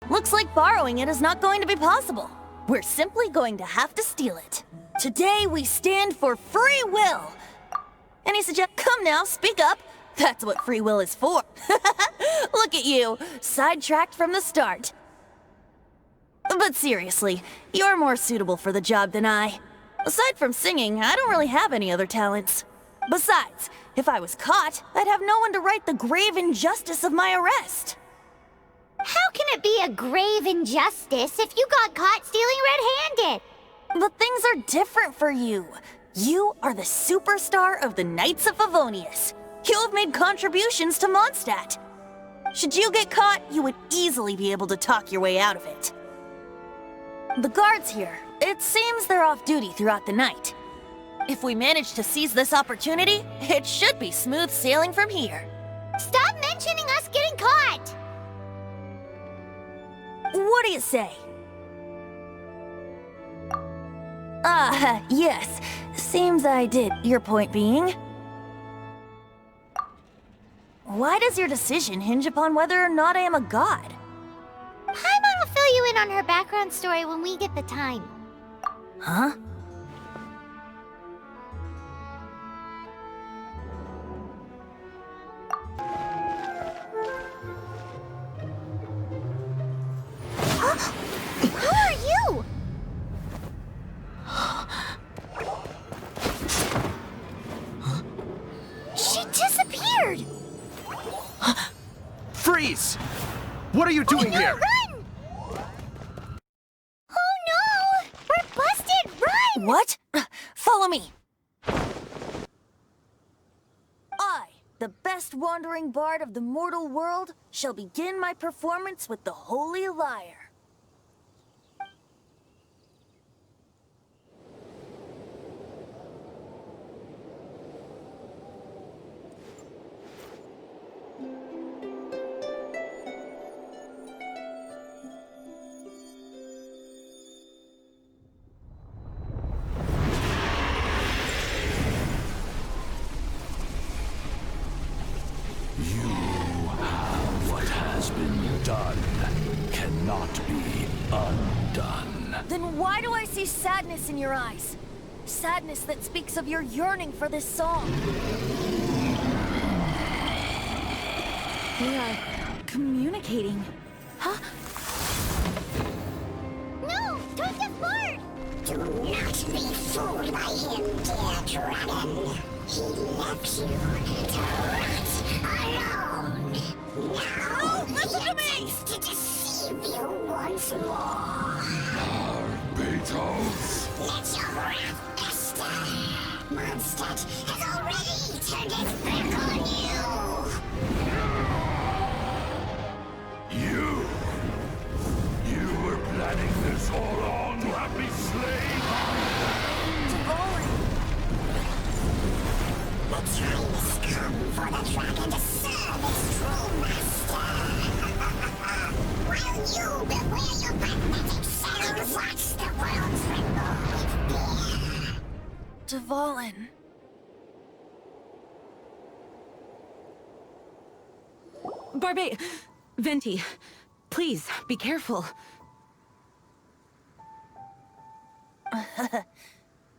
Looks like borrowing it is not going to be possible. We're simply going to have to steal it. Today we stand for free will. Any Come now, speak up. That's what free will is for. Look at you, sidetracked from the start. But seriously, you're more suitable for the job than I. Aside from singing, I don't really have any other talents. Besides, if I was caught, I'd have no one to right the grave injustice of my arrest. How can it be a grave injustice if you got caught stealing red-handed? But things are different for you. You are the superstar of the Knights of Favonius. You have made contributions to Mondstadt. Should you get caught, you would easily be able to talk your way out of it. The guards here, it seems they're off duty throughout the night. If we manage to seize this opportunity, it should be smooth sailing from here. Stop mentioning us getting caught! What do you say? Yes. Seems I did. Your point being? Why does your decision hinge upon whether or not I am a god? Paimon will fill you in on her background story when we get the time. Huh? Who are you? She disappeared! Freeze! What are you doing here? Run! Oh no! We're busted! Run! What? Follow me. I, the best wandering bard of the mortal world, shall begin my performance with the Holy Lyre. Cannot be undone. Then why do I see sadness in your eyes? Sadness that speaks of your yearning for this song. They are communicating. Huh? No! Don't get bored! Do not be fooled by him, dear dragon. He left you to rot alone. Now listen to me! he attempts to deceive you once more. Beetles. Let your wrath fester. Mondstadt has already turned its back on you. You were planning this all along to have me slain. Dvalin! The time has come for the dragon to serve its true master. While you beware your pathetic selves, watch the world tremble with fear. Dvalin. Venti, please, be careful.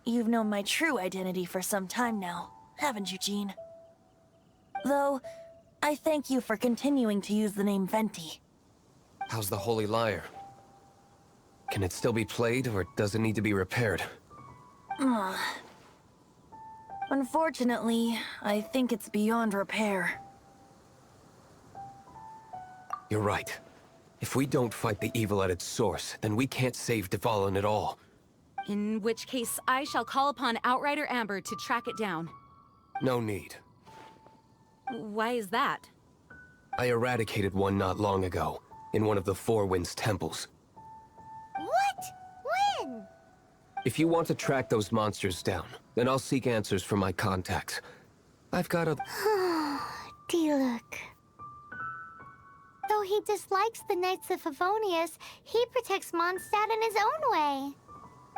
You've known my true identity for some time now, haven't you, Jean? Though, I thank you for continuing to use the name Venti. How's the Holy Lyre? Can it still be played, or does it need to be repaired? Unfortunately, I think it's beyond repair. You're right. If we don't fight the evil at its source, then we can't save Dvalin at all. In which case, I shall call upon Outrider Amber to track it down. No need. Why is that? I eradicated one not long ago, in one of the Four Winds temples. What? When? If you want to track those monsters down, then I'll seek answers from my contacts. I've got a... Diluc. Though he dislikes the Knights of Favonius, he protects Mondstadt in his own way.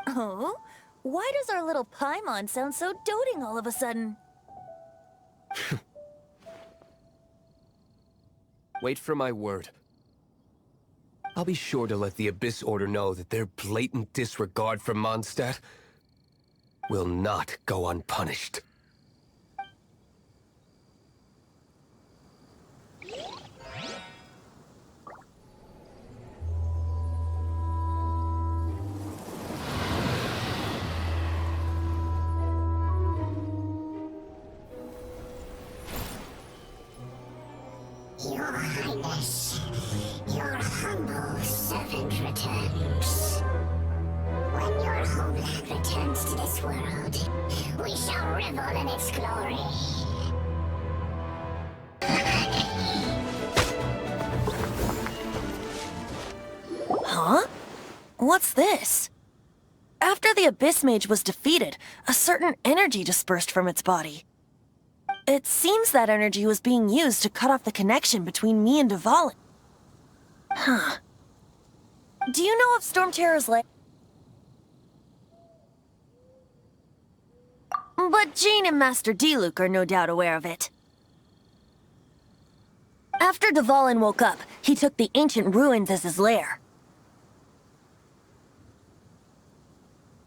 Oh? Why does our little Paimon sound so doting all of a sudden? Wait for my word. I'll be sure to let the Abyss Order know that their blatant disregard for Mondstadt will not go unpunished. Your Highness, your humble servant returns. When your homeland returns to this world, we shall revel in its glory. Huh? What's this? After the Abyss Mage was defeated, a certain energy dispersed from its body. It seems that energy was being used to cut off the connection between me and Dvalin. Huh. Do you know of Storm Terror's lair? But Jean and Master Diluc are no doubt aware of it. After Dvalin woke up, he took the ancient ruins as his lair.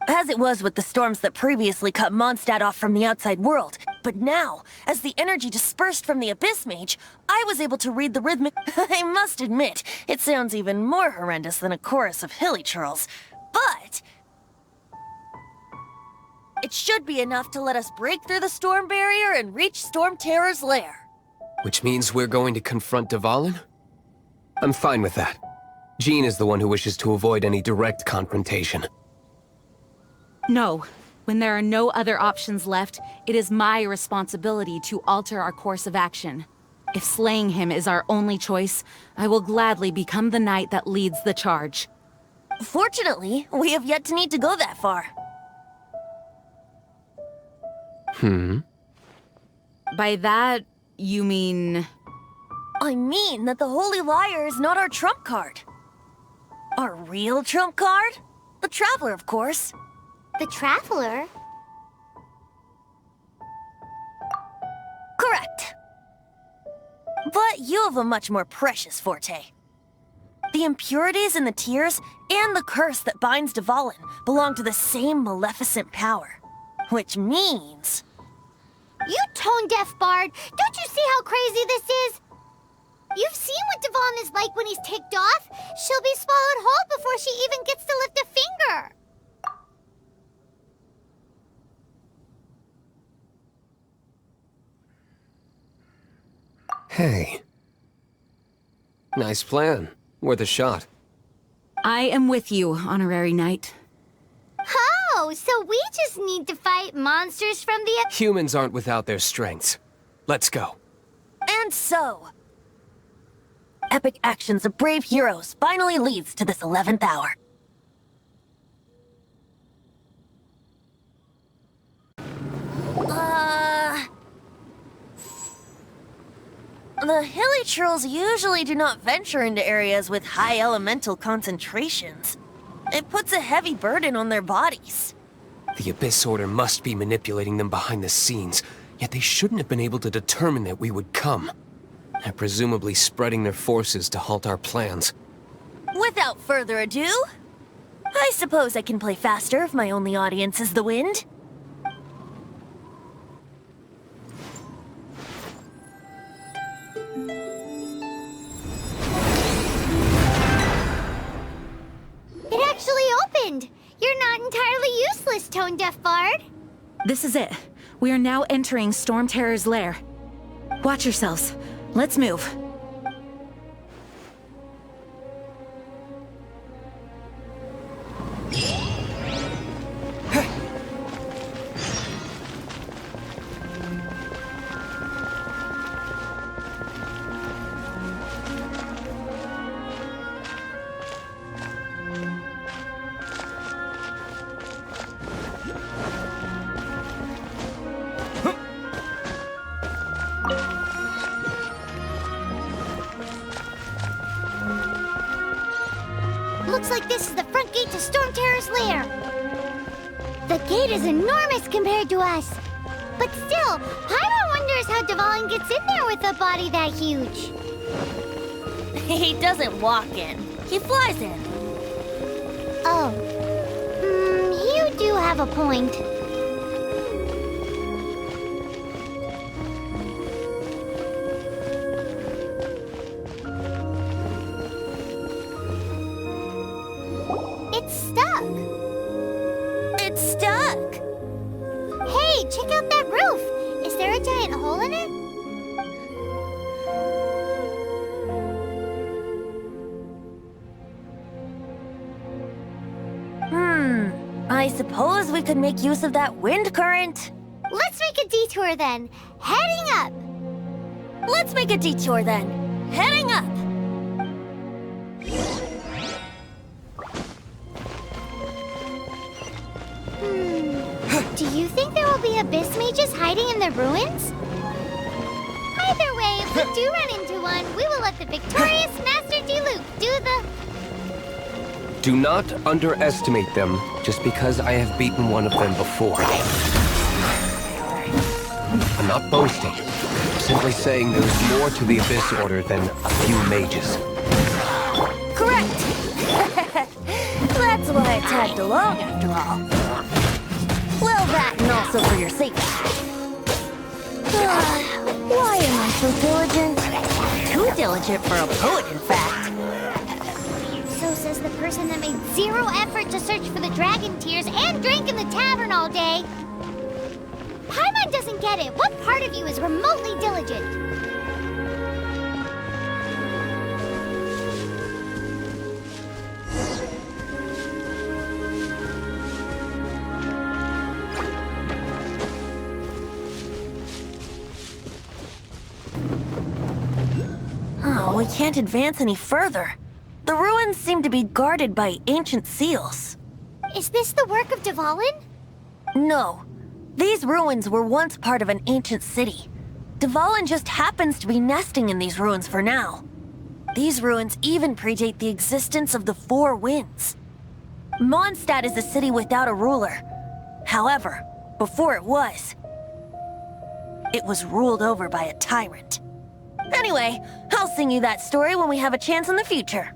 As it was with the storms that previously cut Mondstadt off from the outside world. But now, as the energy dispersed from the Abyss Mage, I was able to read the rhythmic... I must admit, it sounds even more horrendous than a chorus of hilly churls. But... it should be enough to let us break through the storm barrier and reach Storm Terror's lair. Which means we're going to confront Dvalin? I'm fine with that. Jean is the one who wishes to avoid any direct confrontation. No. When there are no other options left, it is my responsibility to alter our course of action. If slaying him is our only choice, I will gladly become the knight that leads the charge. Fortunately, we have yet to need to go that far. By that, you mean... I mean that the Holy Liar is not our trump card. Our real trump card? The Traveler, of course. The Traveler? Correct. But you have a much more precious forte. The impurities in the tears and the curse that binds Dvalin belong to the same maleficent power. Which means... You tone-deaf bard! Don't you see how crazy this is? You've seen what Dvalin is like when he's ticked off. She'll be swallowed whole before she even gets to lift a finger. Hey. Nice plan. Worth a shot. I am with you, honorary knight. Oh, so we just need to fight monsters from the... Humans aren't without their strengths. Let's go. And so... epic actions of brave heroes finally leads to this 11th hour. The hilly trolls usually do not venture into areas with high elemental concentrations. It puts a heavy burden on their bodies. The Abyss Order must be manipulating them behind the scenes, yet they shouldn't have been able to determine that we would come. They're presumably spreading their forces to halt our plans. Without further ado, I suppose I can play faster if my only audience is the wind. It actually opened! You're not entirely useless, tone-deaf bard. This is it. We are now entering Storm Terror's lair. Watch yourselves. Let's move. Looks like this is the front gate to Storm Terror's lair. The gate is enormous compared to us. But still, Pyro wonders how Dvalin gets in there with a body that huge. He doesn't walk in. he flies in. Oh. You do have a point. It's stuck. It's stuck. Hey, check out that roof. Is there a giant hole in it? I suppose we could make use of that wind current. Let's make a detour then. Heading up. Let's make a detour then. Heading up. Do you think there will be abyss mages hiding in the ruins? Either way, if we do run into one, we will let the victorious Master Diluc do the... Do not underestimate them just because I have beaten one of them before. I'm not boasting. I'm simply saying there's more to the Abyss Order than a few mages. Correct. That's why I tagged along after all. Well, that and also for your safety. Why am I so diligent? Too diligent for a poet, in fact. So says the person that made zero effort to search for the dragon tears and drank in the tavern all day. Paimon doesn't get it. What part of you is remotely diligent? Oh, we can't advance any further. The ruins seem to be guarded by ancient seals. Is this the work of Dvalin? No. These ruins were once part of an ancient city. Dvalin just happens to be nesting in these ruins for now. These ruins even predate the existence of the Four Winds. Mondstadt is a city without a ruler. However, before it was ruled over by a tyrant. Anyway, I'll sing you that story when we have a chance in the future.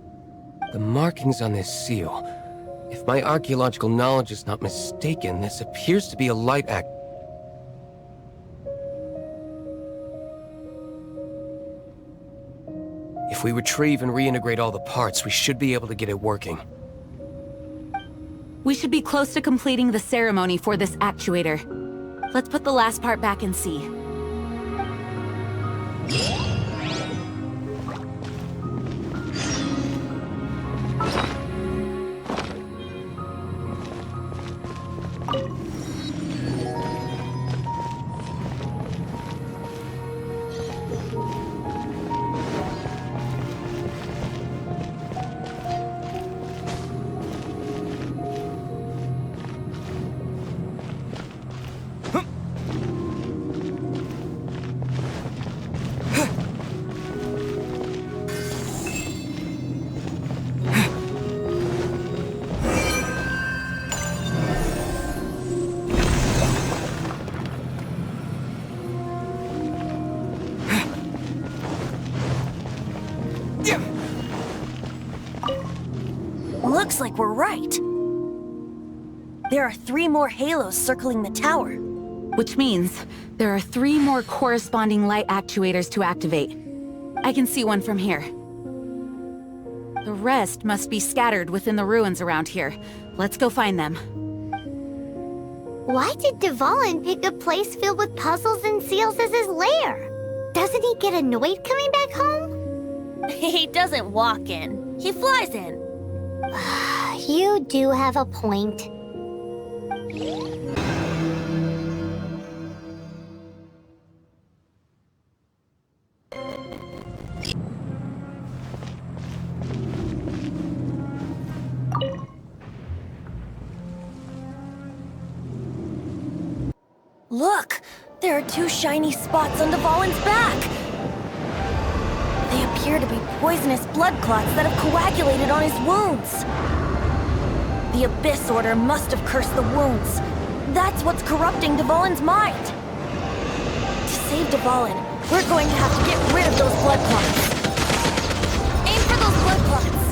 The markings on this seal. If my archaeological knowledge is not mistaken, this appears to be a light act. If we retrieve and reintegrate all the parts, we should be able to get it working. We should be close to completing the ceremony for this actuator. Let's put the last part back and see. Looks like we're right. There are 3 more halos circling the tower. Which means there are 3 more corresponding light actuators to activate. I can see one from here. The rest must be scattered within the ruins around here. Let's go find them. Why did Dvalin pick a place filled with puzzles and seals as his lair? Doesn't he get annoyed coming back home? He doesn't walk in. He flies in. You do have a point. Look! There are 2 shiny spots on Dvalin's back! They appear to be poisonous blood clots that have coagulated on his wounds. The Abyss Order must have cursed the wounds. That's what's corrupting Dvalin's mind. To save Dvalin, we're going to have to get rid of those blood clots. Aim for those blood clots.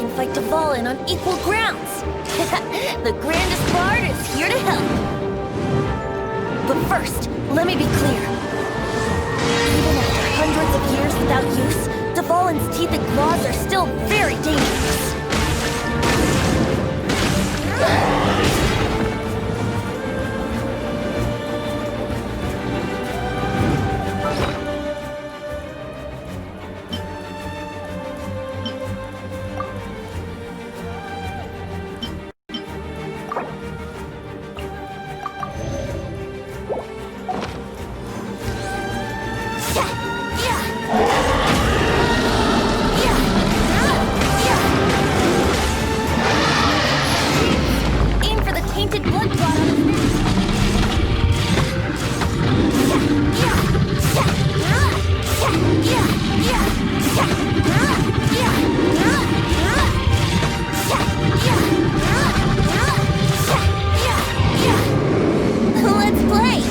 can fight Dvalin on equal grounds. The grandest bard is here to help. But first, let me be clear. Even after hundreds of years without use, Dvalin's teeth and claws are still very dangerous. Aim for the tainted blood clot on his Let's play!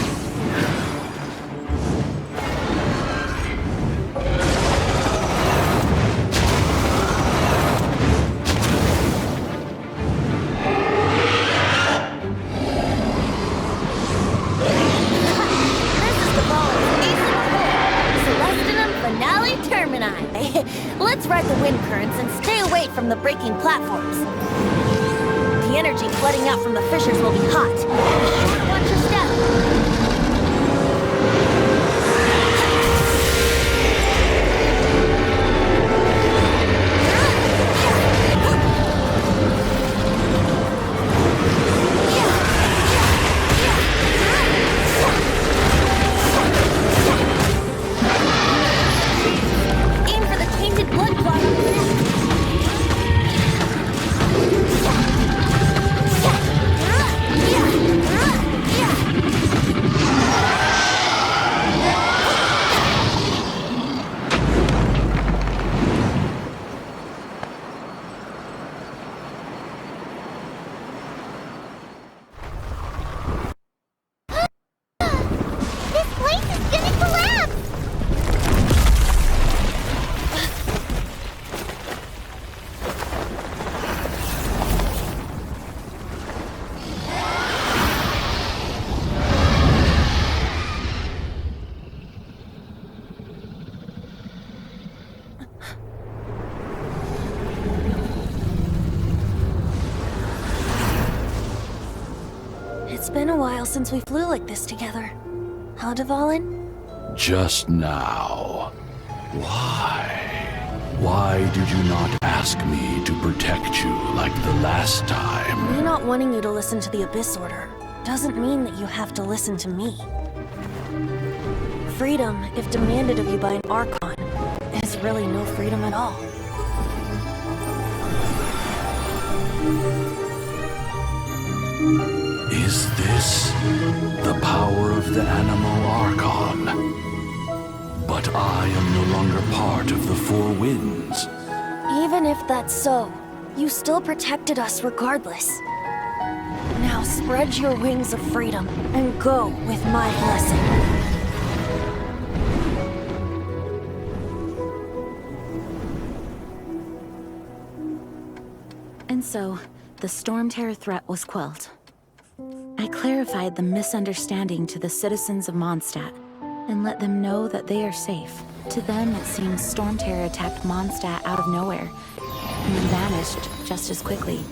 Finale Termini. Let's ride the wind currents and stay away from the breaking platforms. The energy flooding out from the fissures will be hot. Be sure to watch your step. Aim for the tainted blood clot on his neck. This place is gonna collapse! It's been a while since we flew like this together. Huh, Dvalin? Just now. Why? Why did you not ask me to protect you like the last time? Me not wanting you to listen to the Abyss Order doesn't mean that you have to listen to me. Freedom, if demanded of you by an Archon, is really no freedom at all. Is this the power of the Animal Archon? But I am no longer part of the Four Winds. Even if that's so, you still protected us regardless. Now spread your wings of freedom and go with my blessing. And so, the Storm Terror threat was quelled. I clarified the misunderstanding to the citizens of Mondstadt, and let them know that they are safe. To them, it seems Storm Terror attacked Mondstadt out of nowhere, and then vanished just as quickly.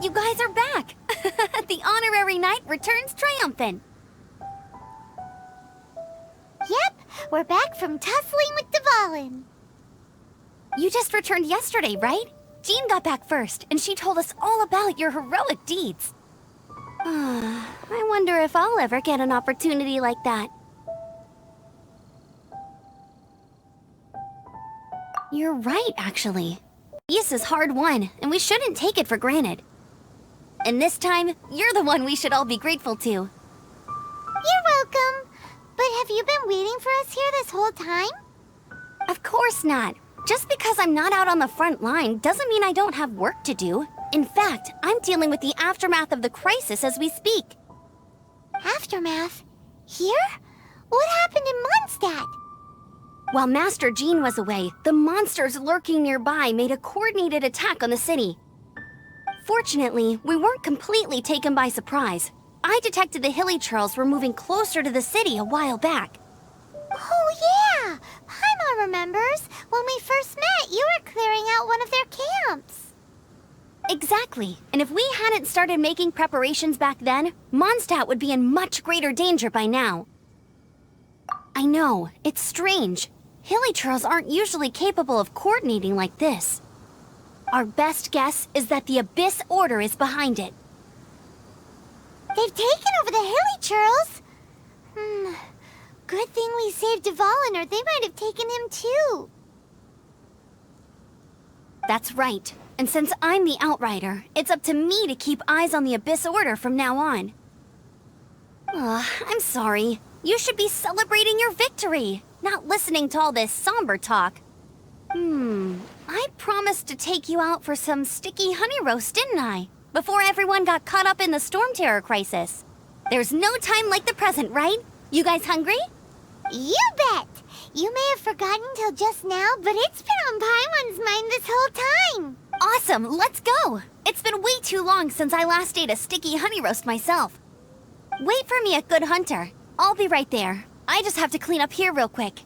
You guys are back! The honorary knight returns triumphant. Yep, we're back from tussling with Dvalin. You just returned yesterday, right? Jean got back first, and she told us all about your heroic deeds. I wonder if I'll ever get an opportunity like that. You're right, actually. Peace is hard won, and we shouldn't take it for granted. And this time, you're the one we should all be grateful to. You're welcome. But have you been waiting for us here this whole time? Of course not. Just because I'm not out on the front line doesn't mean I don't have work to do. In fact, I'm dealing with the aftermath of the crisis as we speak. Aftermath? Here? What happened in Mondstadt? While Master Jean was away, the monsters lurking nearby made a coordinated attack on the city. Fortunately, we weren't completely taken by surprise. I detected the Hilly Churls were moving closer to the city a while back. Oh yeah! Paimon remembers. When we first met, you were clearing out one of their camps. Exactly. And if we hadn't started making preparations back then, Mondstadt would be in much greater danger by now. I know, it's strange. Hilly Churls aren't usually capable of coordinating like this. Our best guess is that the Abyss Order is behind it. They've taken over the Hilly Churls? Good thing we saved Dvalin, or they might have taken him too. That's right. And since I'm the Outrider, it's up to me to keep eyes on the Abyss Order from now on. I'm sorry. You should be celebrating your victory, not listening to all this somber talk. I promised to take you out for some sticky honey roast, didn't I? Before everyone got caught up in the Storm Terror crisis. There's no time like the present, right? You guys hungry? You bet! You may have forgotten till just now, but it's been on Paimon's mind this whole time. Awesome, let's go! It's been way too long since I last ate a sticky honey roast myself. Wait for me at Good Hunter. I'll be right there. I just have to clean up here real quick.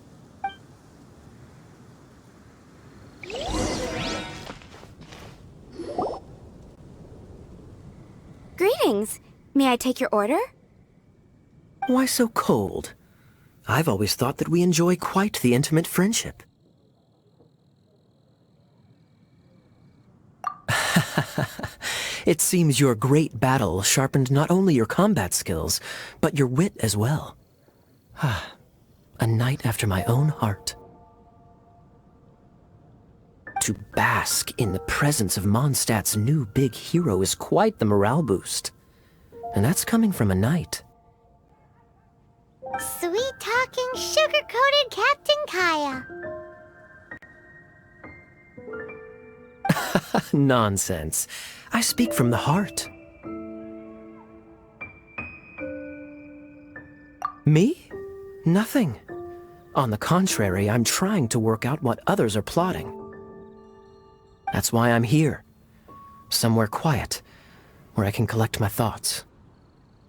Greetings. May I take your order? Why so cold? I've always thought that we enjoy quite the intimate friendship. It seems your great battle sharpened not only your combat skills, but your wit as well. A knight after my own heart. To bask in the presence of Mondstadt's new big hero is quite the morale boost. And that's coming from a knight. Sweet-talking, sugar-coated Captain Kaya. Nonsense. I speak from the heart. Me? Nothing. On the contrary, I'm trying to work out what others are plotting. That's why I'm here. Somewhere quiet, where I can collect my thoughts.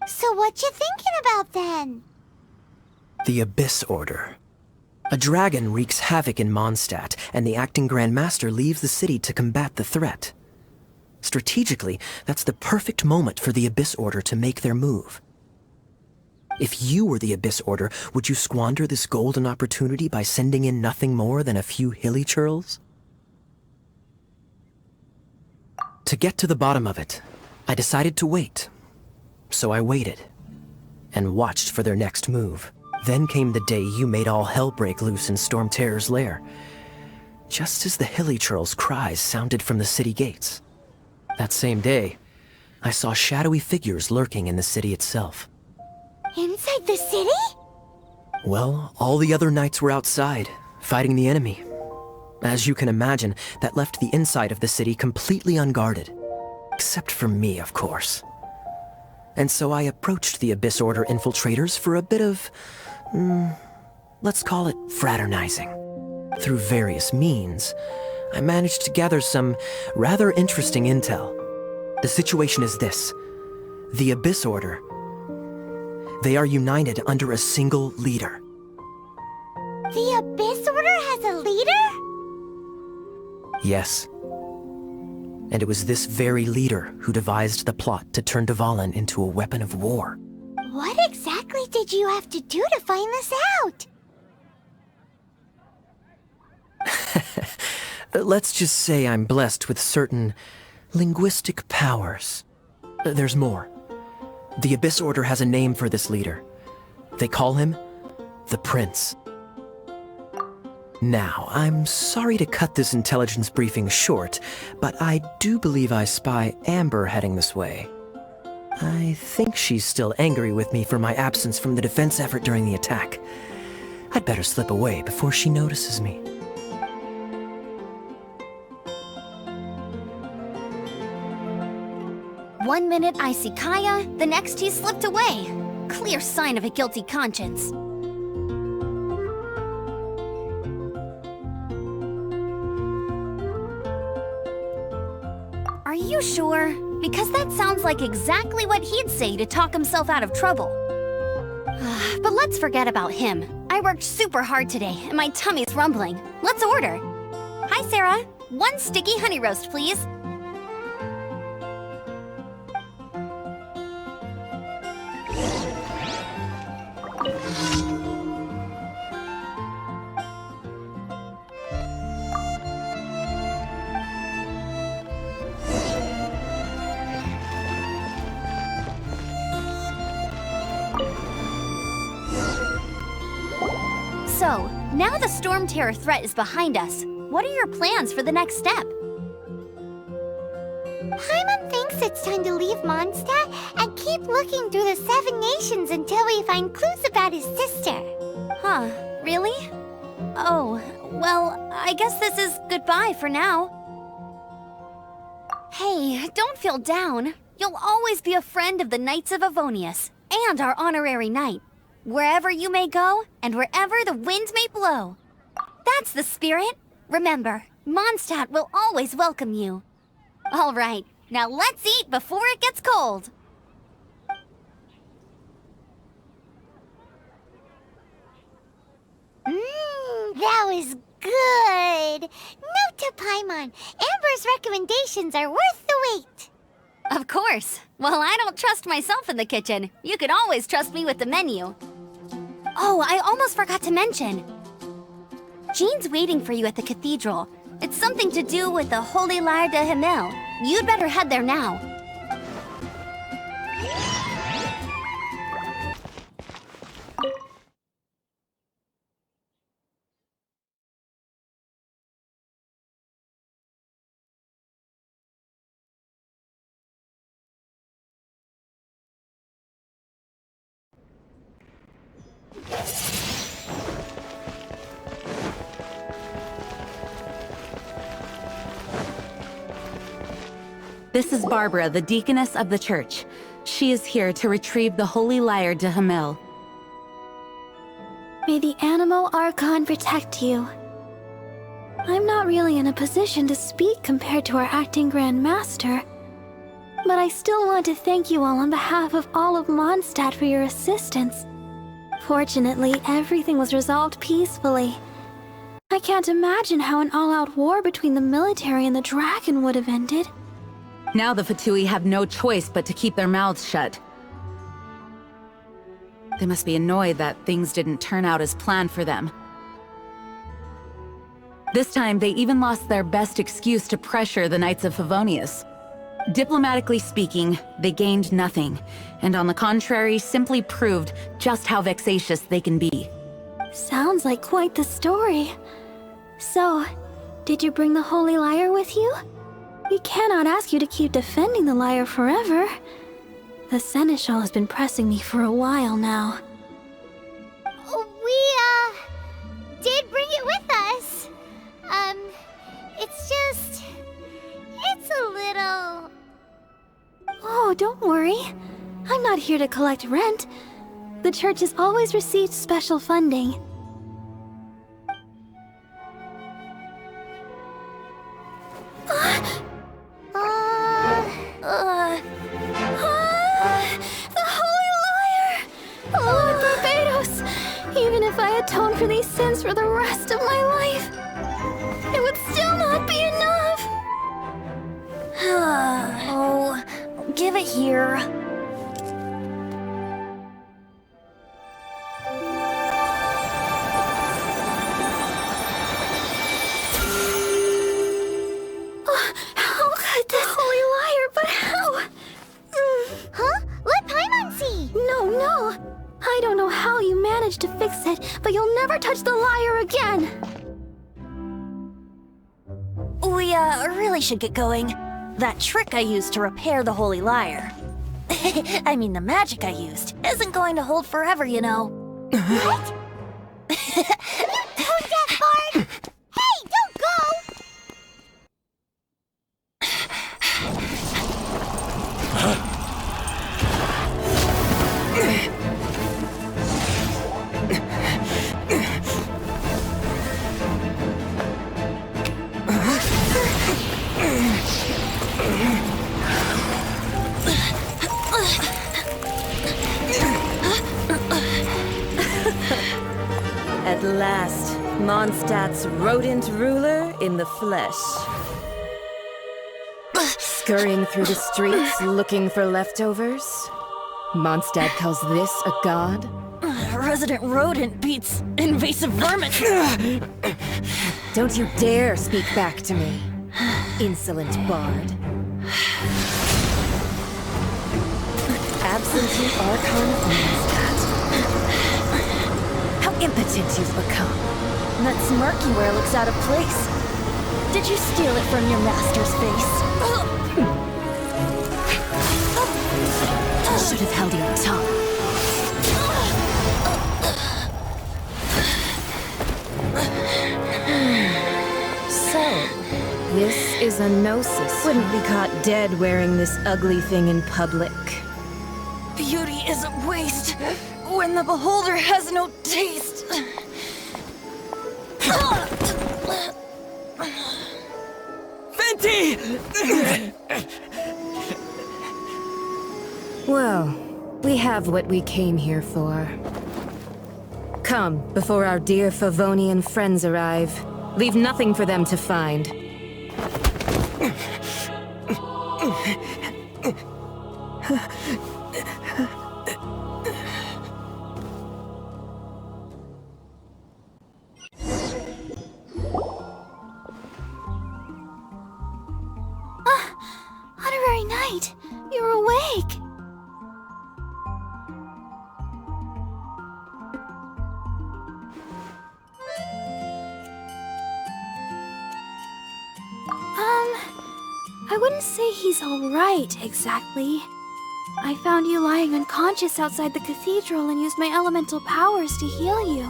So what you thinking about then? The Abyss Order. A dragon wreaks havoc in Mondstadt, and the acting Grand Master leaves the city to combat the threat. Strategically, that's the perfect moment for the Abyss Order to make their move. If you were the Abyss Order, would you squander this golden opportunity by sending in nothing more than a few hilly churls? To get to the bottom of it, I decided to wait. So I waited, and watched for their next move. Then came the day you made all hell break loose in Storm Terror's lair, just as the hilly churls' cries sounded from the city gates. That same day, I saw shadowy figures lurking in the city itself. Inside the city? Well, all the other knights were outside, fighting the enemy. As you can imagine, that left the inside of the city completely unguarded. Except for me, of course. And so I approached the Abyss Order infiltrators for a bit of, let's call it fraternizing. Through various means, I managed to gather some rather interesting intel. The situation is this. The Abyss Order, they are united under a single leader. The Abyss Order has a leader? Yes. And it was this very leader who devised the plot to turn Dvalin into a weapon of war. What exactly did you have to do to find this out? Let's just say I'm blessed with certain linguistic powers. There's more. The Abyss Order has a name for this leader. They call him the Prince. Now, I'm sorry to cut this intelligence briefing short, but I do believe I spy Amber heading this way. I think she's still angry with me for my absence from the defense effort during the attack. I'd better slip away before she notices me. One minute I see Kaya, the next he slipped away. Clear sign of a guilty conscience. Are you sure? Because that sounds like exactly what he'd say to talk himself out of trouble. But let's forget about him. I worked super hard today, and my tummy's rumbling. Let's order. Hi, Sarah. 1 sticky honey roast, please. So, now the Storm Terror threat is behind us. What are your plans for the next step? Paimon thinks it's time to leave Mondstadt and keep looking through the 7 nations until we find clues about his sister. Huh, really? Oh, well, I guess this is goodbye for now. Hey, don't feel down. You'll always be a friend of the Knights of Avonius, and our honorary knight. Wherever you may go, and wherever the wind may blow. That's the spirit. Remember, Mondstadt will always welcome you. All right, now let's eat before it gets cold. That was good. Note to Paimon, Amber's recommendations are worth the wait. Of course. Well, I don't trust myself in the kitchen. You can always trust me with the menu. Oh, I almost forgot to mention. Jean's waiting for you at the cathedral. It's something to do with the Holy Lyre de Himmel. You'd better head there now. This is Barbara, the deaconess of the church. She is here to retrieve the Holy Lyre de Himmel. May the Animo Archon protect you. I'm not really in a position to speak compared to our acting Grand Master, but I still want to thank you all on behalf of all of Mondstadt for your assistance. Fortunately, everything was resolved peacefully. I can't imagine how an all-out war between the military and the dragon would have ended. Now the Fatui have no choice but to keep their mouths shut. They must be annoyed that things didn't turn out as planned for them. This time, they even lost their best excuse to pressure the Knights of Favonius. Diplomatically speaking, they gained nothing, and on the contrary, simply proved just how vexatious they can be. Sounds like quite the story. So, did you bring the Holy Lyre with you? We cannot ask you to keep defending the lyre forever. The Seneschal has been pressing me for a while now. We, did bring it with us. It's a little... Oh, don't worry. I'm not here to collect rent. The church has always received special funding. The Holy Lyre! Lord Barbados! Even if I atone for these sins for the rest of my life, it would still not be enough! Oh, give it here. How could the Holy Lyre, but how? Huh? Let Paimon see! No. I don't know how you managed to fix it, but you'll never touch the lyre again! really should get going. That trick I used to repair the Holy Lyre. I mean, the magic I used isn't going to hold forever, you know. What? Tone deaf, Bard! Hey, don't go! At last, Mondstadt's rodent ruler in the flesh. Scurrying through the streets looking for leftovers? Mondstadt calls this a god? Resident rodent beats invasive vermin. Don't you dare speak back to me, insolent bard. Absentee Archon of Mondstadt. How impotent you've become. That smirky wear looks out of place. Did you steal it from your master's face? Should have held your tongue. So, this is a gnosis. Wouldn't be caught dead wearing this ugly thing in public. Beauty is a waste when the beholder has no taste. Venti! Well, we have what we came here for. Come, before our dear Favonian friends arrive. Leave nothing for them to find. Honorary Knight, you're awake. I wouldn't say he's alright, exactly. I found you lying unconscious outside the cathedral and used my elemental powers to heal you.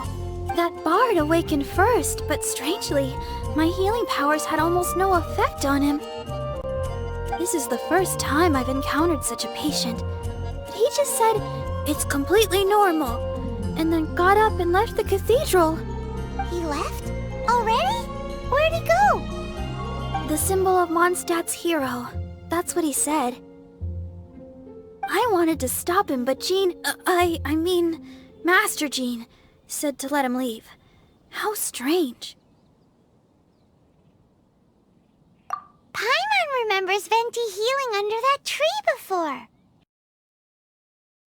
That bard awakened first, but strangely, my healing powers had almost no effect on him. This is the first time I've encountered such a patient. But he just said, it's completely normal, and then got up and left the cathedral. He left? Already? Where'd he go? The symbol of Mondstadt's hero. That's what he said. I wanted to stop him, but Jean, I mean, Master Jean, said to let him leave. How strange. Paimon remembers Venti healing under that tree before.